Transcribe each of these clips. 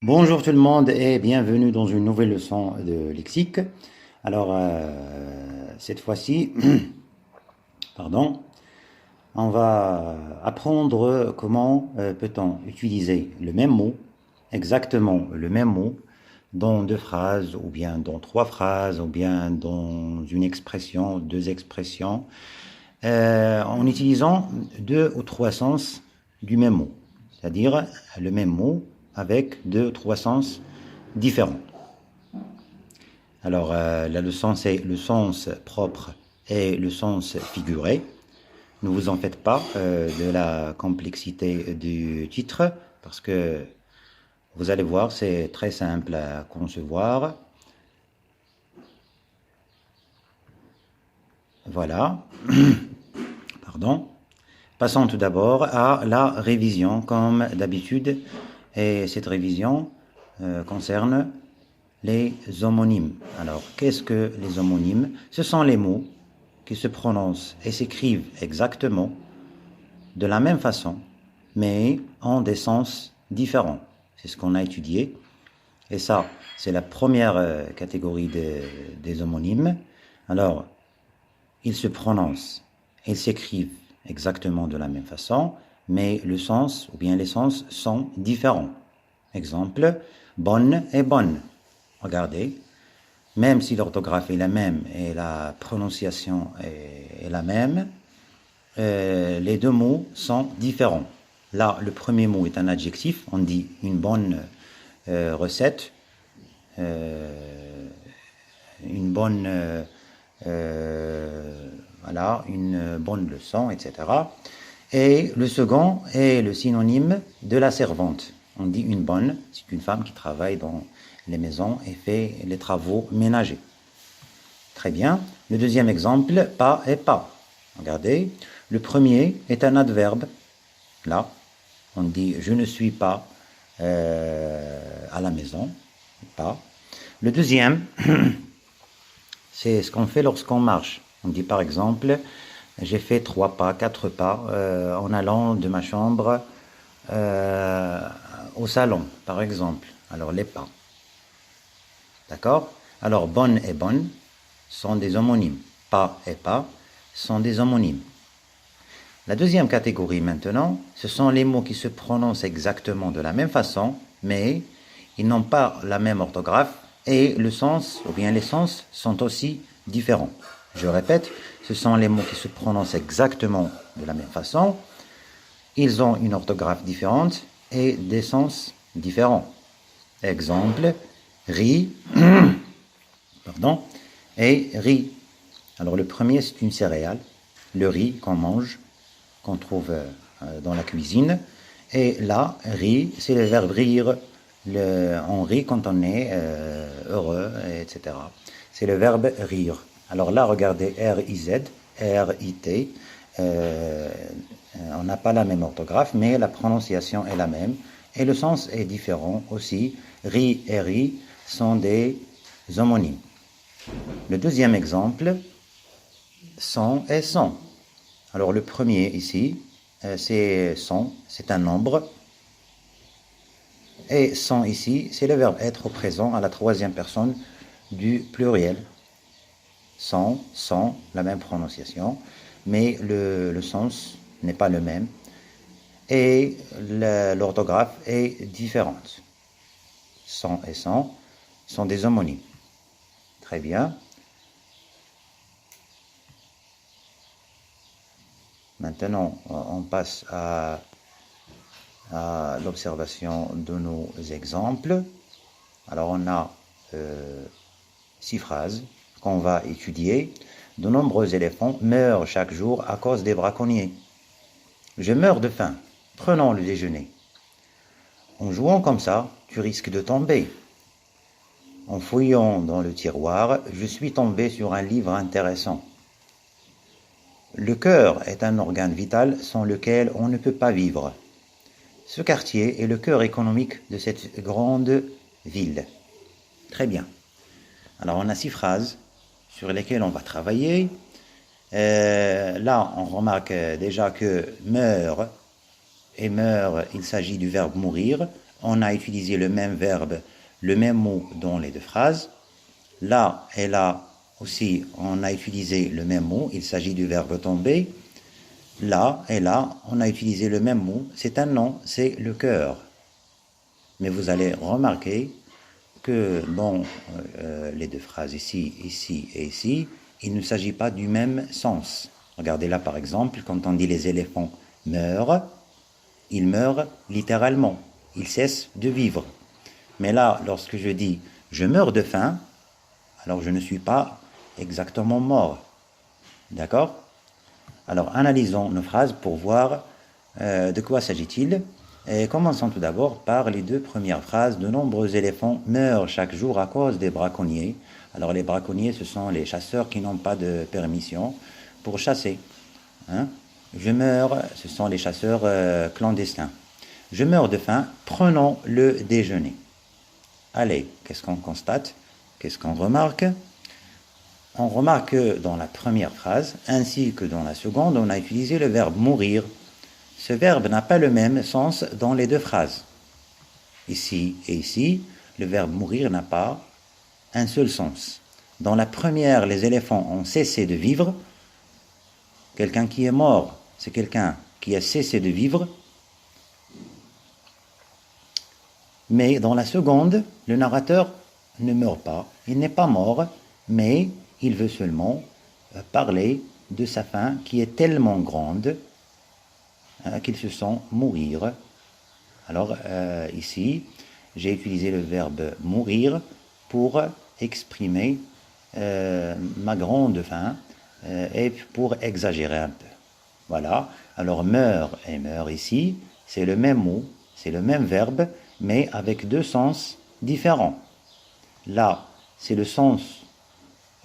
Bonjour tout le monde et bienvenue dans une nouvelle leçon de lexique. Alors, cette fois-ci, pardon, on va apprendre comment peut-on utiliser le même mot, exactement le même mot, dans deux phrases, ou bien dans trois phrases, ou bien dans une expression, deux expressions, en utilisant deux ou trois sens du même mot, c'est-à-dire le même mot avec deux ou trois sens différents. Alors, la leçon, c'est le sens propre et le sens figuré. Ne vous en faites pas de la complexité du titre, parce que vous allez voir, c'est très simple à concevoir. Voilà. Pardon. Passons tout d'abord à la révision, comme d'habitude. Et cette révision concerne les homonymes. Alors, qu'est-ce que les homonymes? Ce sont les mots qui se prononcent et s'écrivent exactement de la même façon, mais en des sens différents. C'est ce qu'on a étudié. Et ça, c'est la première catégorie des homonymes. Alors, ils se prononcent, ils s'écrivent exactement de la même façon, mais le sens, ou bien les sens, sont différents. Exemple, bonne et bonne. Regardez, même si l'orthographe est la même et la prononciation est la même, les deux mots sont différents. Là, le premier mot est un adjectif, on dit une bonne recette, une bonne, voilà, une bonne leçon, etc. Et le second est le synonyme de la servante. On dit une bonne, c'est une femme qui travaille dans les maisons et fait les travaux ménagers. Très bien. Le deuxième exemple, pas et pas. Regardez, le premier est un adverbe. Là, on dit je ne suis pas à la maison. Pas. Le deuxième, c'est ce qu'on fait lorsqu'on marche. On dit par exemple, j'ai fait 3 pas, 4 pas en allant de ma chambre au salon, par exemple. Alors les pas. D'accord? Alors bonne et bonne sont des homonymes. Pas et pas sont des homonymes. La deuxième catégorie maintenant, ce sont les mots qui se prononcent exactement de la même façon, mais ils n'ont pas la même orthographe et le sens, ou bien les sens, sont aussi différents. Je répète, ce sont les mots qui se prononcent exactement de la même façon, ils ont une orthographe différente et des sens différents. Exemple, riz, pardon, et riz. Alors le premier, c'est une céréale, le riz qu'on mange, qu'on trouve dans la cuisine. Et là, riz, c'est le verbe rire. On rit quand on est heureux, etc. C'est le verbe rire. Alors là, regardez, R-I-Z, R-I-T. On n'a pas la même orthographe, mais la prononciation est la même. Et le sens est différent aussi. Ri et ri sont des homonymes. Le deuxième exemple, sont et sont. Alors le premier ici, c'est sont, c'est un nombre. Et sont ici, c'est le verbe être au présent à la troisième personne du pluriel. Sont, la même prononciation, mais le sens n'est pas le même. Et l'orthographe est différente. Sont et sont des homonymes. Très bien. Maintenant, on passe à l'observation de nos exemples. Alors, on a 6 phrases qu'on va étudier. De nombreux éléphants meurent chaque jour à cause des braconniers. Je meurs de faim. Prenons le déjeuner. En jouant comme ça, tu risques de tomber. En fouillant dans le tiroir, je suis tombé sur un livre intéressant. Le cœur est un organe vital sans lequel on ne peut pas vivre. Ce quartier est le cœur économique de cette grande ville. Très bien. Alors on a 6 phrases sur lesquelles on va travailler. Là, on remarque déjà que meurt et meurt, il s'agit du verbe mourir. on a utilisé le même verbe, le même mot dans les deux phrases. Là et là aussi, on a utilisé le même mot. Il s'agit du verbe tomber. Là et là, on a utilisé le même mot. C'est un nom, c'est le cœur. Mais vous allez remarquer que dans les deux phrases ici, ici et ici, il ne s'agit pas du même sens. Regardez là par exemple, quand on dit les éléphants meurent, ils meurent littéralement, ils cessent de vivre. Mais là, lorsque je dis je meurs de faim, alors je ne suis pas exactement mort. D'accord? Alors analysons nos phrases pour voir de quoi s'agit-il. Et commençons tout d'abord par les deux premières phrases. De nombreux éléphants meurent chaque jour à cause des braconniers. Alors les braconniers, ce sont les chasseurs qui n'ont pas de permission pour chasser. Hein? Je meurs, ce sont les chasseurs clandestins. Je meurs de faim, prenons le déjeuner. Allez, qu'est-ce qu'on constate? Qu'est-ce qu'on remarque? On remarque que dans la première phrase, ainsi que dans la seconde, on a utilisé le verbe mourir. Ce verbe n'a pas le même sens dans les deux phrases. Ici et ici, le verbe mourir n'a pas un seul sens. Dans la première, les éléphants ont cessé de vivre. Quelqu'un qui est mort, c'est quelqu'un qui a cessé de vivre. Mais dans la seconde, le narrateur ne meurt pas. Il n'est pas mort, mais il veut seulement parler de sa faim qui est tellement grande qu'il se sent mourir. Alors ici, j'ai utilisé le verbe mourir pour exprimer ma grande faim et pour exagérer un peu. Voilà, alors meurt et meurt ici, c'est le même mot, c'est le même verbe, mais avec deux sens différents. Là, c'est le sens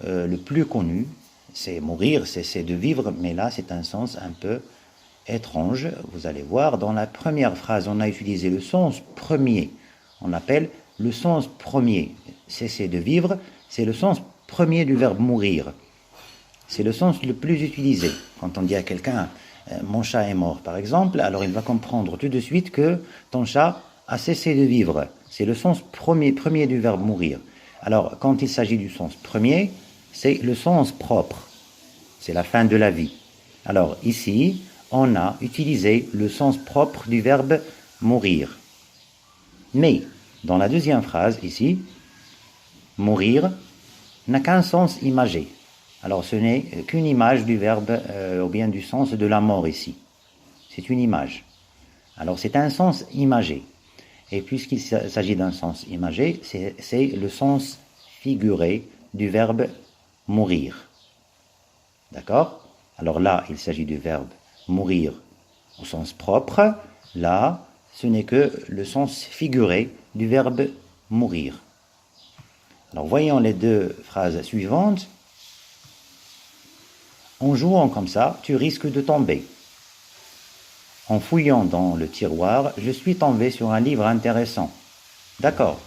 le plus connu, c'est mourir, c'est de vivre, mais là, c'est un sens un peu étrange. Vous allez voir, dans la première phrase, on a utilisé le sens premier. On appelle le sens premier. Cesser de vivre, c'est le sens premier du verbe mourir. C'est le sens le plus utilisé. Quand on dit à quelqu'un mon chat est mort, par exemple, alors il va comprendre tout de suite que ton chat a cessé de vivre. C'est le sens premier du verbe mourir. Alors, quand il s'agit du sens premier, c'est le sens propre. C'est la fin de la vie. Alors, ici, on a utilisé le sens propre du verbe mourir. Mais, dans la deuxième phrase, ici, mourir n'a qu'un sens imagé. Alors, ce n'est qu'une image du verbe, ou bien du sens de la mort ici. C'est une image. Alors, c'est un sens imagé. Et puisqu'il s'agit d'un sens imagé, c'est le sens figuré du verbe mourir. D'accord? Alors là, il s'agit du verbe mourir au sens propre. Là, ce n'est que le sens figuré du verbe mourir. Alors voyons les deux phrases suivantes. En jouant comme ça, tu risques de tomber. En fouillant dans le tiroir, je suis tombé sur un livre intéressant. D'accord.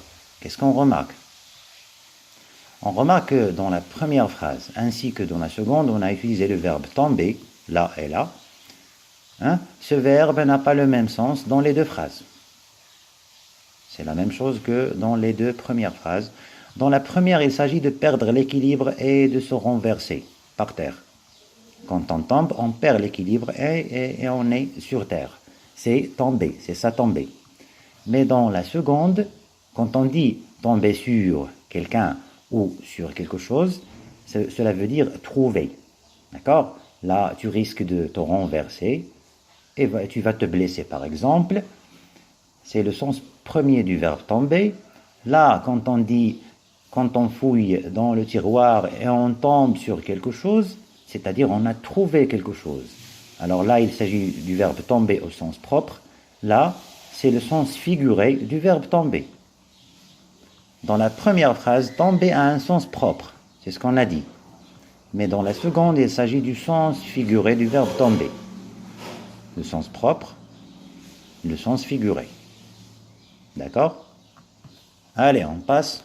Qu'est-ce qu'on remarque? On remarque que dans la première phrase, ainsi que dans la seconde, on a utilisé le verbe tomber, là et là. Ce verbe n'a pas le même sens dans les deux phrases. C'est la même chose que dans les deux premières phrases. Dans la première, il s'agit de perdre l'équilibre et de se renverser par terre. Quand on tombe, on perd l'équilibre et on est sur terre. C'est tomber, c'est ça tomber. Mais dans la seconde, quand on dit tomber sur quelqu'un ou sur quelque chose, cela veut dire trouver. D'accord? Là, tu risques de te renverser et tu vas te blesser par exemple. C'est le sens premier du verbe tomber. Là, quand on fouille dans le tiroir et on tombe sur quelque chose, c'est-à-dire on a trouvé quelque chose. Alors là, il s'agit du verbe tomber au sens propre. Là, c'est le sens figuré du verbe tomber. Dans la première phrase, tomber a un sens propre. C'est ce qu'on a dit. Mais dans la seconde, il s'agit du sens figuré du verbe tomber. Le sens propre, le sens figuré. D'accord? Allez, on passe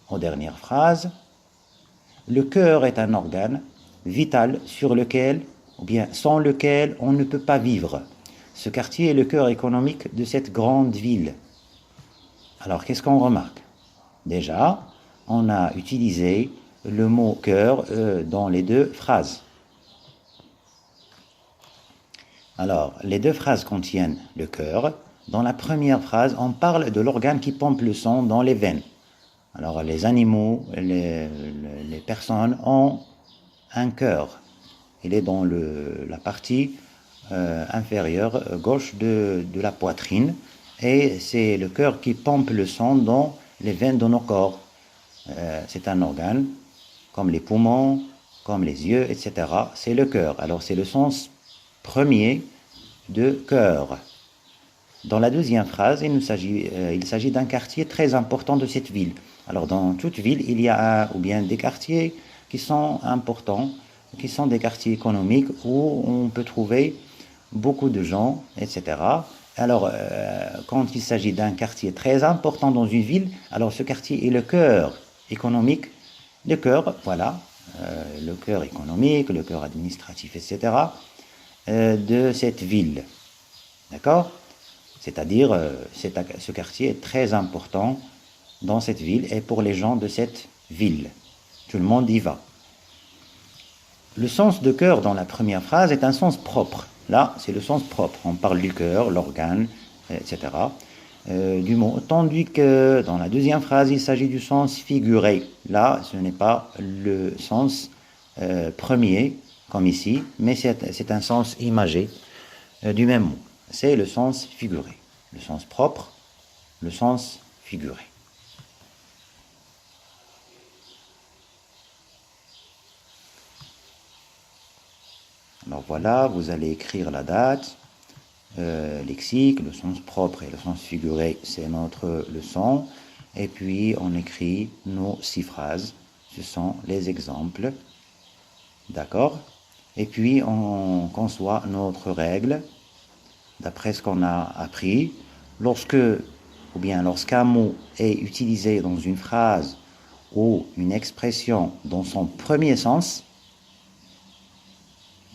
aux dernières phrases. Le cœur est un organe vital sur lequel, ou bien sans lequel, on ne peut pas vivre. Ce quartier est le cœur économique de cette grande ville. Alors, qu'est-ce qu'on remarque? Déjà, on a utilisé le mot cœur dans les deux phrases. Alors, les deux phrases contiennent le cœur. Dans la première phrase, on parle de l'organe qui pompe le sang dans les veines. Alors, les animaux, les personnes ont un cœur. Il est dans la partie inférieure gauche de la poitrine. Et c'est le cœur qui pompe le sang dans les veines de nos corps. C'est un organe, comme les poumons, comme les yeux, etc. C'est le cœur. Alors, c'est le sens premier de cœur. Dans la deuxième phrase, il s'agit d'un quartier très important de cette ville. Alors, dans toute ville, il y a ou bien des quartiers qui sont importants, qui sont des quartiers économiques où on peut trouver beaucoup de gens, etc. Alors, quand il s'agit d'un quartier très important dans une ville, alors ce quartier est le cœur économique, le cœur, voilà, le cœur économique, le cœur administratif, etc., de cette ville. D'accord? C'est-à-dire, ce quartier est très important dans cette ville et pour les gens de cette ville. Tout le monde y va. Le sens de cœur dans la première phrase est un sens propre. Là, c'est le sens propre. On parle du cœur, l'organe, etc. Du mot. Tandis que dans la deuxième phrase, il s'agit du sens figuré. Là, ce n'est pas le sens premier, comme ici, mais c'est un sens imagé du même mot. C'est le sens figuré. Le sens propre, le sens figuré. Alors voilà, vous allez écrire la date, lexique, le sens propre et le sens figuré, c'est notre leçon. Et puis on écrit nos 6 phrases, ce sont les exemples. D'accord? Et puis on conçoit notre règle, d'après ce qu'on a appris. Lorsqu'un mot est utilisé dans une phrase ou une expression dans son premier sens,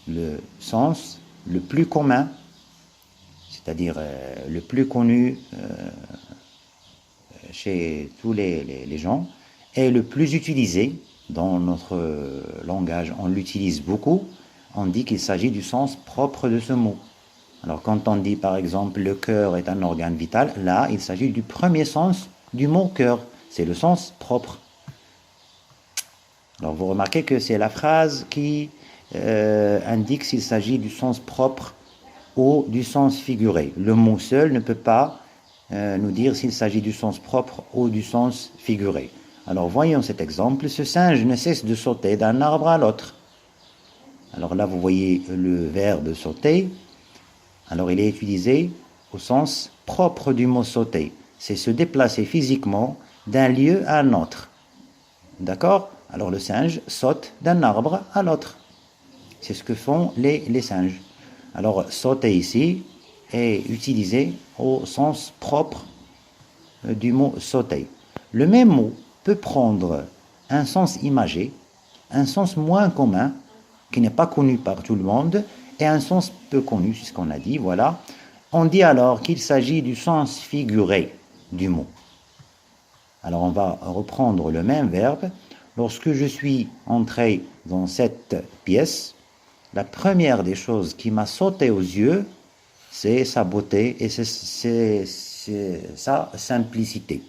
le sens le plus commun, c'est-à-dire le plus connu chez tous les gens, est le plus utilisé dans notre langage. On l'utilise beaucoup, on dit qu'il s'agit du sens propre de ce mot. Alors quand on dit par exemple le cœur est un organe vital, là il s'agit du premier sens du mot cœur, c'est le sens propre. Alors vous remarquez que c'est la phrase qui indique s'il s'agit du sens propre ou du sens figuré. Le mot seul ne peut pas nous dire s'il s'agit du sens propre ou du sens figuré. Alors voyons cet exemple. Ce singe ne cesse de sauter d'un arbre à l'autre. Alors là vous voyez le verbe sauter. Alors il est utilisé au sens propre du mot sauter. C'est se déplacer physiquement d'un lieu à un autre. D'accord? Alors le singe saute d'un arbre à l'autre. C'est ce que font les singes. Alors sauter ici est utilisé au sens propre du mot sauter. Le même mot peut prendre un sens imagé, un sens moins commun, qui n'est pas connu par tout le monde, et un sens peu connu, c'est ce qu'on a dit, voilà. On dit alors qu'il s'agit du sens figuré du mot. Alors on va reprendre le même verbe. Lorsque je suis entré dans cette pièce, la première des choses qui m'a sauté aux yeux, c'est sa beauté et c'est sa simplicité.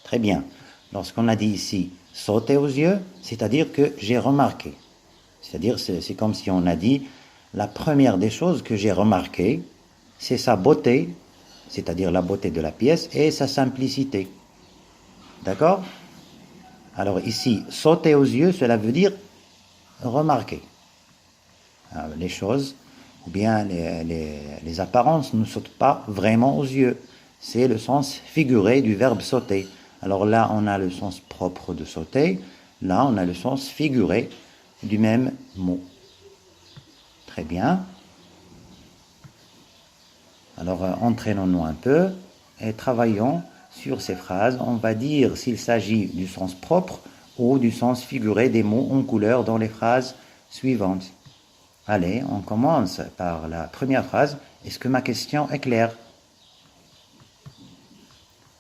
Très bien. Lorsqu'on a dit ici sauter aux yeux, c'est-à-dire que j'ai remarqué. C'est-à-dire c'est comme si on a dit la première des choses que j'ai remarqué, c'est sa beauté, c'est-à-dire la beauté de la pièce et sa simplicité. D'accord? Alors ici, sauter aux yeux, cela veut dire remarquer. Les choses, ou bien les apparences ne sautent pas vraiment aux yeux. C'est le sens figuré du verbe sauter. Alors là, on a le sens propre de sauter. Là, on a le sens figuré du même mot. Très bien. Alors, entraînons-nous un peu et travaillons sur ces phrases. On va dire s'il s'agit du sens propre ou du sens figuré des mots en couleur dans les phrases suivantes. Allez, on commence par la première phrase. Est-ce que ma question est claire?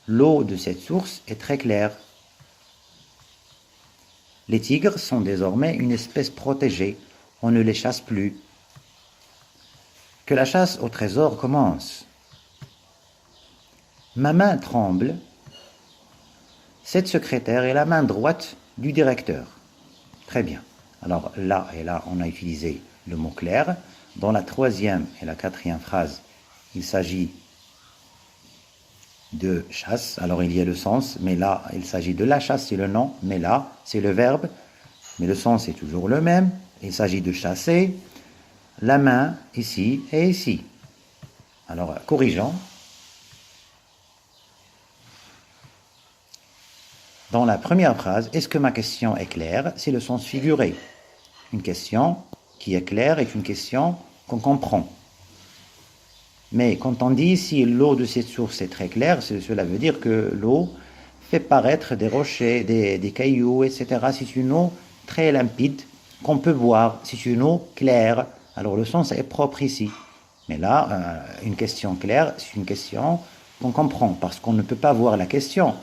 L'eau de cette source est très claire. Les tigres sont désormais une espèce protégée. On ne les chasse plus. Que la chasse au trésor commence. Ma main tremble. Cette secrétaire est la main droite du directeur. Très bien. Alors là et là, on a utilisé le mot clair. Dans la troisième et la quatrième phrase, il s'agit de chasse. Alors il y a le sens, mais là, il s'agit de la chasse, c'est le nom, mais là, c'est le verbe. Mais le sens est toujours le même. Il s'agit de chasser. La main, ici et ici. Alors, corrigeons. Dans la première phrase, est-ce que ma question est claire? C'est le sens figuré. Une question qui est claire est une question qu'on comprend. Mais quand on dit ici l'eau de cette source est très claire, cela veut dire que l'eau fait paraître des rochers, des cailloux, etc. C'est une eau très limpide qu'on peut boire. C'est une eau claire. Alors le sens est propre ici. Mais là, une question claire, c'est une question qu'on comprend parce qu'on ne peut pas voir la question.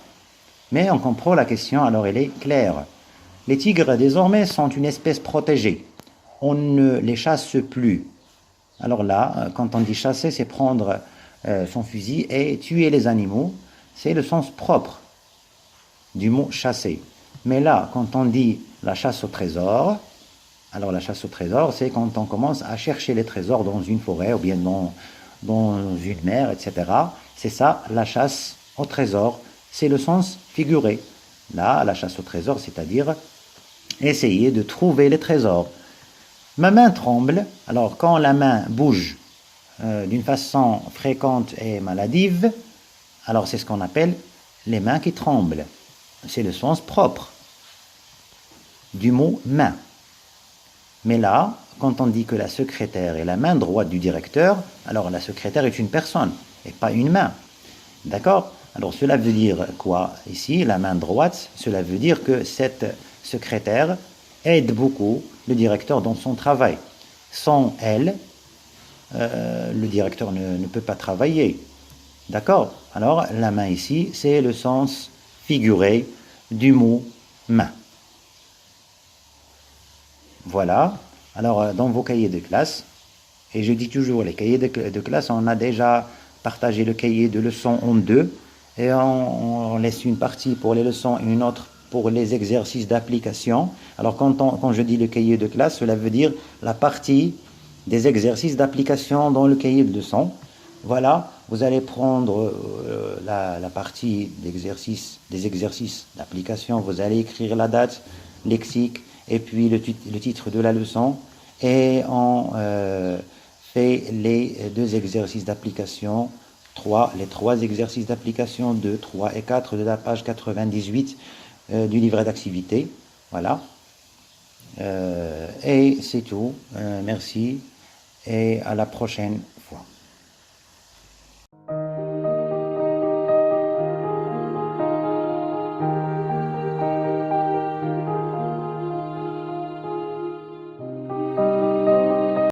Mais on comprend la question, alors elle est claire. Les tigres désormais sont une espèce protégée. On ne les chasse plus. Alors là, quand on dit chasser, c'est prendre son fusil et tuer les animaux. C'est le sens propre du mot chasser. Mais là, quand on dit la chasse au trésor, alors la chasse au trésor, c'est quand on commence à chercher les trésors dans une forêt ou bien dans une mer, etc. C'est ça, la chasse au trésor. C'est le sens figuré. Là, la chasse au trésor, c'est-à-dire essayer de trouver les trésors. Ma main tremble. Alors, quand la main bouge d'une façon fréquente et maladive, alors c'est ce qu'on appelle les mains qui tremblent. C'est le sens propre du mot main. Mais là, quand on dit que la secrétaire est la main droite du directeur, alors la secrétaire est une personne et pas une main. D'accord? Alors cela veut dire quoi ici, la main droite? Cela veut dire que cette secrétaire aide beaucoup le directeur dans son travail. Sans elle, le directeur ne peut pas travailler. D'accord? Alors la main ici, c'est le sens figuré du mot main. Voilà. Alors, dans vos cahiers de classe, et je dis toujours, les cahiers de classe, on a déjà partagé le cahier de leçon en deux, et on laisse une partie pour les leçons et une autre pour les exercices d'application. Alors, quand je dis le cahier de classe, cela veut dire la partie des exercices d'application dans le cahier de leçon. Voilà, vous allez prendre la partie des exercices d'application, vous allez écrire la date, lexique, et puis le titre de la leçon, et on fait les deux exercices d'application, les trois exercices d'application 2, 3 et 4 de la page 98 du livret d'activité. Voilà. Et c'est tout. Merci et à la prochaine